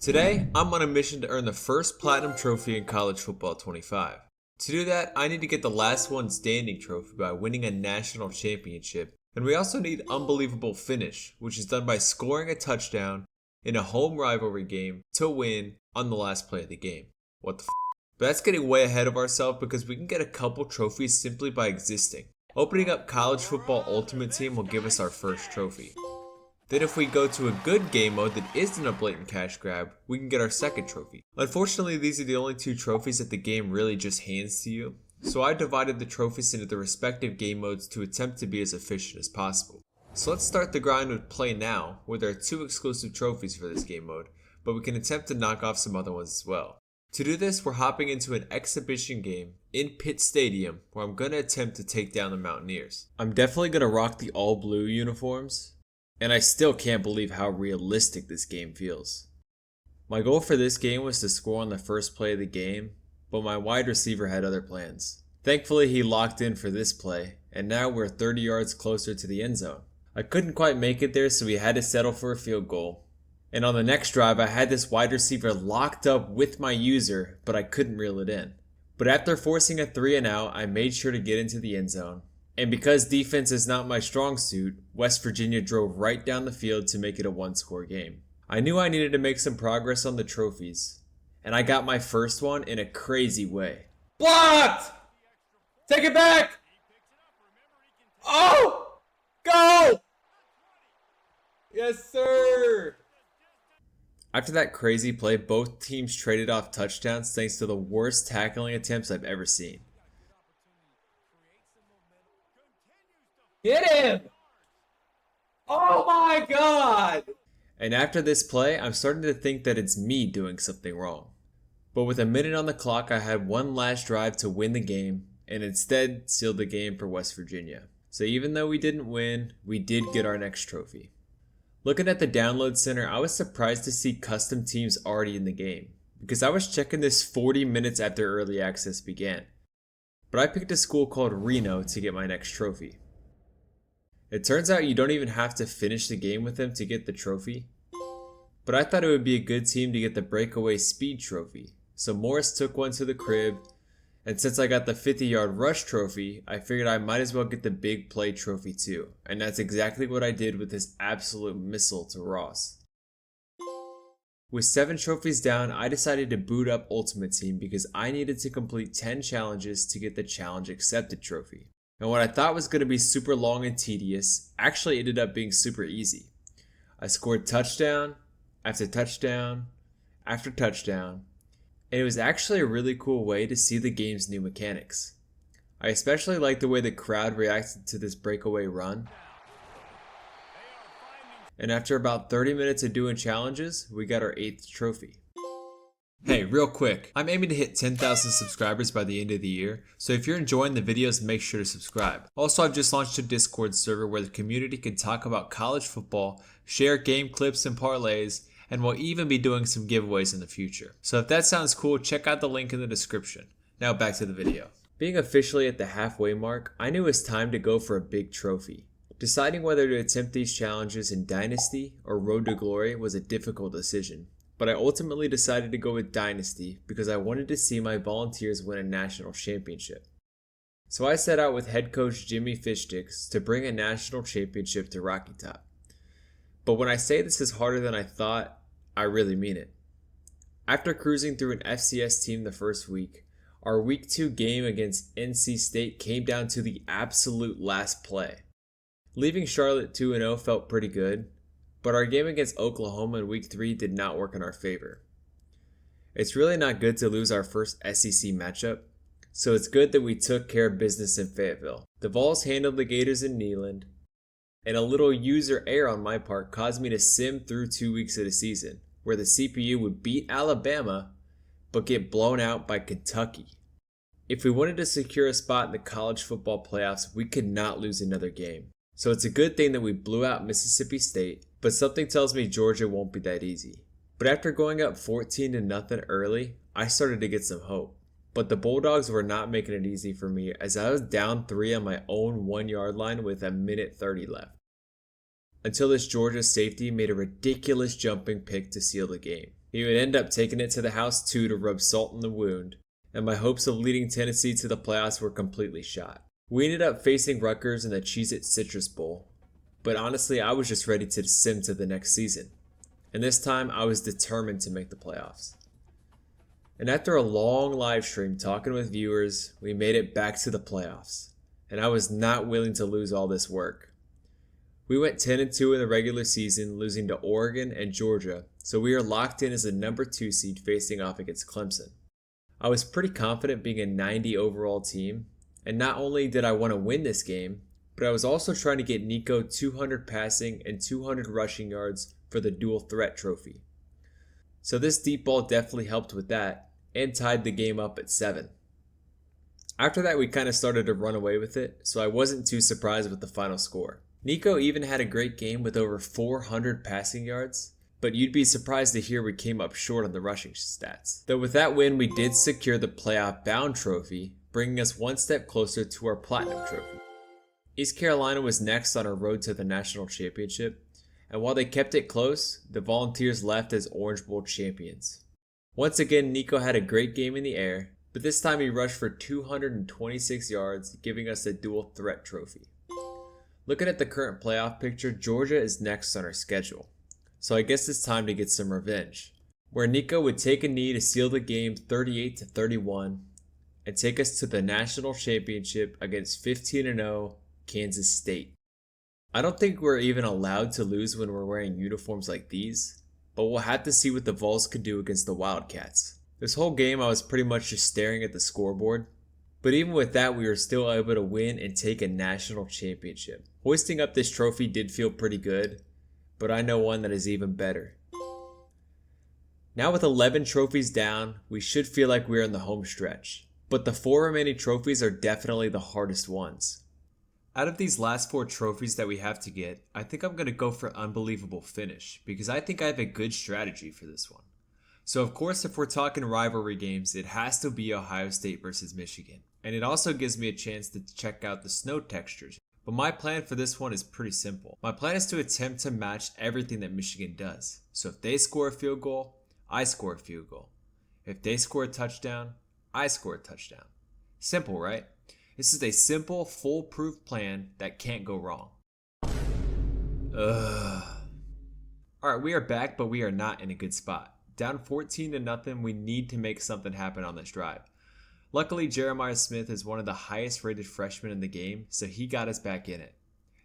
Today, I'm on a mission to earn the first Platinum Trophy in College Football 25. To do that, I need to get the last one standing trophy by winning a national championship, and we also need Unbelievable Finish, which is done by scoring a touchdown in a home rivalry game to win on the last play of the game. What the f? But that's getting way ahead of ourselves because we can get a couple trophies simply by existing. Opening up College Football Ultimate Team will give us our first trophy. Then if we go to a good game mode that isn't a blatant cash grab, we can get our second trophy. Unfortunately, these are the only two trophies that the game really just hands to you, so I divided the trophies into the respective game modes to attempt to be as efficient as possible. So let's start the grind with Play Now, where there are two exclusive trophies for this game mode, but we can attempt to knock off some other ones as well. To do this, we're hopping into an exhibition game in Pitt Stadium, where I'm going to attempt to take down the Mountaineers. I'm definitely going to rock the all blue uniforms, and I still can't believe how realistic this game feels. My goal for this game was to score on the first play of the game, but my wide receiver had other plans. Thankfully, he locked in for this play, and now we're 30 yards closer to the end zone. I couldn't quite make it there, so we had to settle for a field goal. And on the next drive, I had this wide receiver locked up with my user, but I couldn't reel it in. But after forcing a 3 and out, I made sure to get into the end zone. And because defense is not my strong suit, West Virginia drove right down the field to make it a one-score game. I knew I needed to make some progress on the trophies, and I got my first one in a crazy way. Blocked! Take it back! Oh! Go! Yes, sir! After that crazy play, both teams traded off touchdowns thanks to the worst tackling attempts I've ever seen. Get him! Oh my god! And after this play, I'm starting to think that it's me doing something wrong. But with a minute on the clock, I had one last drive to win the game, and instead sealed the game for West Virginia. So even though we didn't win, we did get our next trophy. Looking at the download center, I was surprised to see custom teams already in the game, because I was checking this 40 minutes after early access began. But I picked a school called Reno to get my next trophy. It turns out you don't even have to finish the game with them to get the trophy. But I thought it would be a good team to get the breakaway speed trophy. So Morris took one to the crib, and since I got the 50-yard rush trophy, I figured I might as well get the big play trophy too. And that's exactly what I did with this absolute missile to Ross. With 7 trophies down, I decided to boot up Ultimate Team because I needed to complete 10 challenges to get the Challenge Accepted trophy. And what I thought was going to be super long and tedious actually ended up being super easy. I scored touchdown after touchdown after touchdown, and it was actually a really cool way to see the game's new mechanics. I especially liked the way the crowd reacted to this breakaway run. And after about 30 minutes of doing challenges, we got our 8th trophy. Hey, real quick, I'm aiming to hit 10,000 subscribers by the end of the year, so if you're enjoying the videos, make sure to subscribe. Also, I've just launched a Discord server where the community can talk about college football, share game clips and parlays, and we'll even be doing some giveaways in the future. So if that sounds cool, check out the link in the description. Now back to the video. Being officially at the halfway mark, I knew it was time to go for a big trophy. Deciding whether to attempt these challenges in Dynasty or Road to Glory was a difficult decision. But I ultimately decided to go with Dynasty because I wanted to see my Volunteers win a national championship. So I set out with head coach Jimmy Fishsticks to bring a national championship to Rocky Top. But when I say this is harder than I thought, I really mean it. After cruising through an FCS team the first week, our week 2 game against NC State came down to the absolute last play. Leaving Charlotte 2-0 felt pretty good, but our game against Oklahoma in week 3 did not work in our favor. It's really not good to lose our first SEC matchup, so it's good that we took care of business in Fayetteville. The Vols handled the Gators in Neyland, and a little user error on my part caused me to sim through 2 weeks of the season, where the CPU would beat Alabama, but get blown out by Kentucky. If we wanted to secure a spot in the college football playoffs, we could not lose another game. So it's a good thing that we blew out Mississippi State, but something tells me Georgia won't be that easy. But after going up 14-0 early, I started to get some hope. But the Bulldogs were not making it easy for me as I was down 3 on my own 1-yard line with a minute 30 left. Until this Georgia safety made a ridiculous jumping pick to seal the game. He would end up taking it to the house too to rub salt in the wound, and my hopes of leading Tennessee to the playoffs were completely shot. We ended up facing Rutgers in the Cheez-It Citrus Bowl, but honestly I was just ready to sim to the next season, and this time I was determined to make the playoffs. And after a long live stream talking with viewers, we made it back to the playoffs, and I was not willing to lose all this work. We went 10-2 in the regular season, losing to Oregon and Georgia, so we are locked in as the number 2 seed facing off against Clemson. I was pretty confident being a 90 overall team, and not only did I want to win this game, but I was also trying to get Nico 200 passing and 200 rushing yards for the dual threat trophy. So this deep ball definitely helped with that, and tied the game up at 7. After that we kind of started to run away with it, so I wasn't too surprised with the final score. Nico even had a great game with over 400 passing yards, but you'd be surprised to hear we came up short on the rushing stats. Though with that win we did secure the playoff bound trophy, bringing us one step closer to our platinum trophy. East Carolina was next on our road to the national championship, and while they kept it close, the Volunteers left as Orange Bowl champions. Once again, Nico had a great game in the air, but this time he rushed for 226 yards, giving us the dual threat trophy. Looking at the current playoff picture, Georgia is next on our schedule, so I guess it's time to get some revenge, where Nico would take a knee to seal the game 38-31 and take us to the national championship against 15-0 Kansas State. I don't think we're even allowed to lose when we're wearing uniforms like these, but we'll have to see what the Vols could do against the Wildcats. This whole game I was pretty much just staring at the scoreboard, but even with that we were still able to win and take a national championship. Hoisting up this trophy did feel pretty good, but I know one that is even better. Now with 11 trophies down, we should feel like we're in the home stretch, but the 4 remaining trophies are definitely the hardest ones. Out of these last 4 trophies that we have to get, I think I'm going to go for Unbelievable Finish, because I think I have a good strategy for this one. So of course if we're talking rivalry games, it has to be Ohio State versus Michigan. And it also gives me a chance to check out the snow textures. But my plan for this one is pretty simple. My plan is to attempt to match everything that Michigan does. So if they score a field goal, I score a field goal. If they score a touchdown, I score a touchdown. Simple, right? This is a simple, foolproof plan that can't go wrong. Alright, we are back, but we are not in a good spot. Down 14-0, we need to make something happen on this drive. Luckily, Jeremiah Smith is one of the highest rated freshmen in the game, so he got us back in it.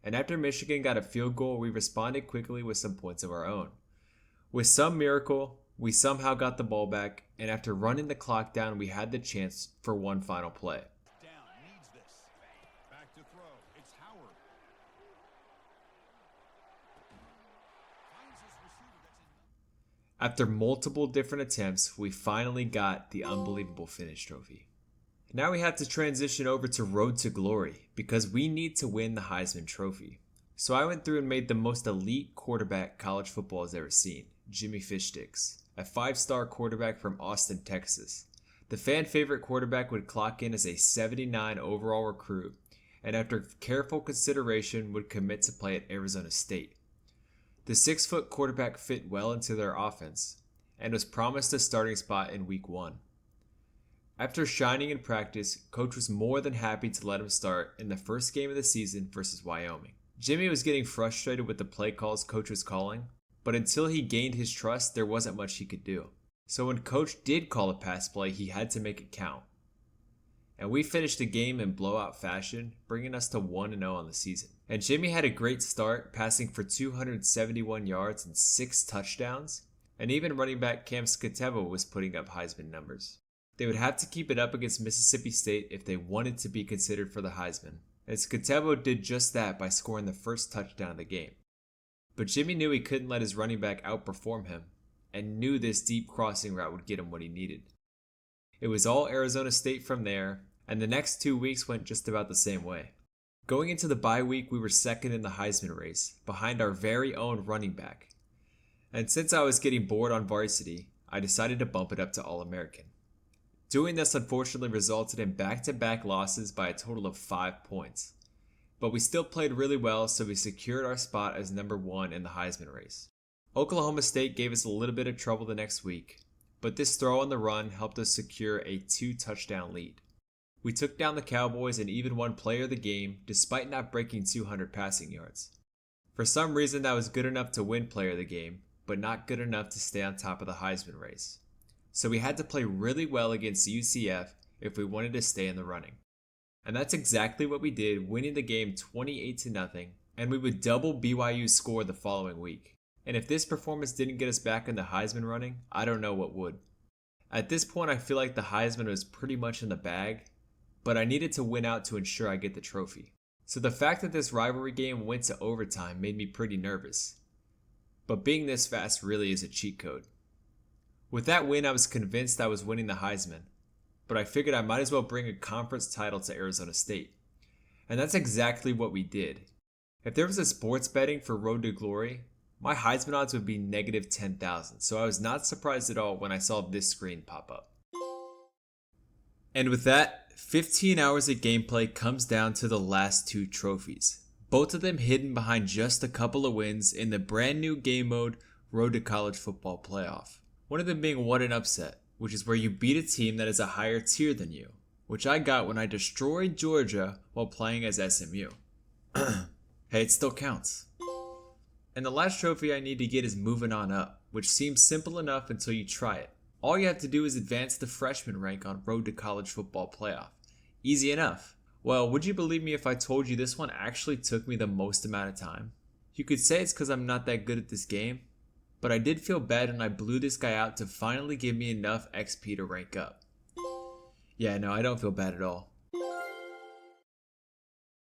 And after Michigan got a field goal, we responded quickly with some points of our own. With some miracle, we somehow got the ball back, and after running the clock down, we had the chance for one final play. After multiple different attempts, we finally got the Unbelievable Finish trophy. Now we have to transition over to Road to Glory, because we need to win the Heisman Trophy. So I went through and made the most elite quarterback college football has ever seen, Jimmy Fishsticks, a 5-star quarterback from Austin, Texas. The fan favorite quarterback would clock in as a 79 overall recruit, and after careful consideration would commit to play at Arizona State. The 6-foot quarterback fit well into their offense, and was promised a starting spot in week 1. After shining in practice, coach was more than happy to let him start in the first game of the season versus Wyoming. Jimmy was getting frustrated with the play calls coach was calling, but until he gained his trust, there wasn't much he could do. So when coach did call a pass play, he had to make it count. And we finished the game in blowout fashion, bringing us to 1-0 on the season. And Jimmy had a great start, passing for 271 yards and 6 touchdowns, and even running back Cam Skatevo was putting up Heisman numbers. They would have to keep it up against Mississippi State if they wanted to be considered for the Heisman, and Skatevo did just that by scoring the first touchdown of the game. But Jimmy knew he couldn't let his running back outperform him, and knew this deep crossing route would get him what he needed. It was all Arizona State from there, and the next 2 weeks went just about the same way. Going into the bye week, we were second in the Heisman race, behind our very own running back. And since I was getting bored on varsity, I decided to bump it up to All-American. Doing this unfortunately resulted in back-to-back losses by a total of 5 points. But we still played really well, so we secured our spot as number 1 in the Heisman race. Oklahoma State gave us a little bit of trouble the next week, but this throw on the run helped us secure a 2-touchdown lead. We took down the Cowboys and even won player of the game despite not breaking 200 passing yards. For some reason that was good enough to win player of the game, but not good enough to stay on top of the Heisman race. So we had to play really well against UCF if we wanted to stay in the running. And that's exactly what we did, winning the game 28-0, and we would double BYU's score the following week. And if this performance didn't get us back in the Heisman running, I don't know what would. At this point, I feel like the Heisman was pretty much in the bag, but I needed to win out to ensure I get the trophy. So the fact that this rivalry game went to overtime made me pretty nervous. But being this fast really is a cheat code. With that win, I was convinced I was winning the Heisman, but I figured I might as well bring a conference title to Arizona State. And that's exactly what we did. If there was a sports betting for Road to Glory, my Heisman odds would be negative 10,000, so I was not surprised at all when I saw this screen pop up. And with that, 15 hours of gameplay comes down to the last 2 trophies, both of them hidden behind just a couple of wins in the brand new game mode Road to College Football Playoff. One of them being What an Upset, which is where you beat a team that is a higher tier than you, which I got when I destroyed Georgia while playing as SMU. Hey, it still counts. And the last trophy I need to get is Moving On Up, which seems simple enough until you try it. All you have to do is advance the freshman rank on Road to College Football Playoff. Easy enough. Well, would you believe me if I told you this one actually took me the most amount of time? You could say it's because I'm not that good at this game, but I did feel bad when I blew this guy out to finally give me enough XP to rank up. Yeah, no, I don't feel bad at all.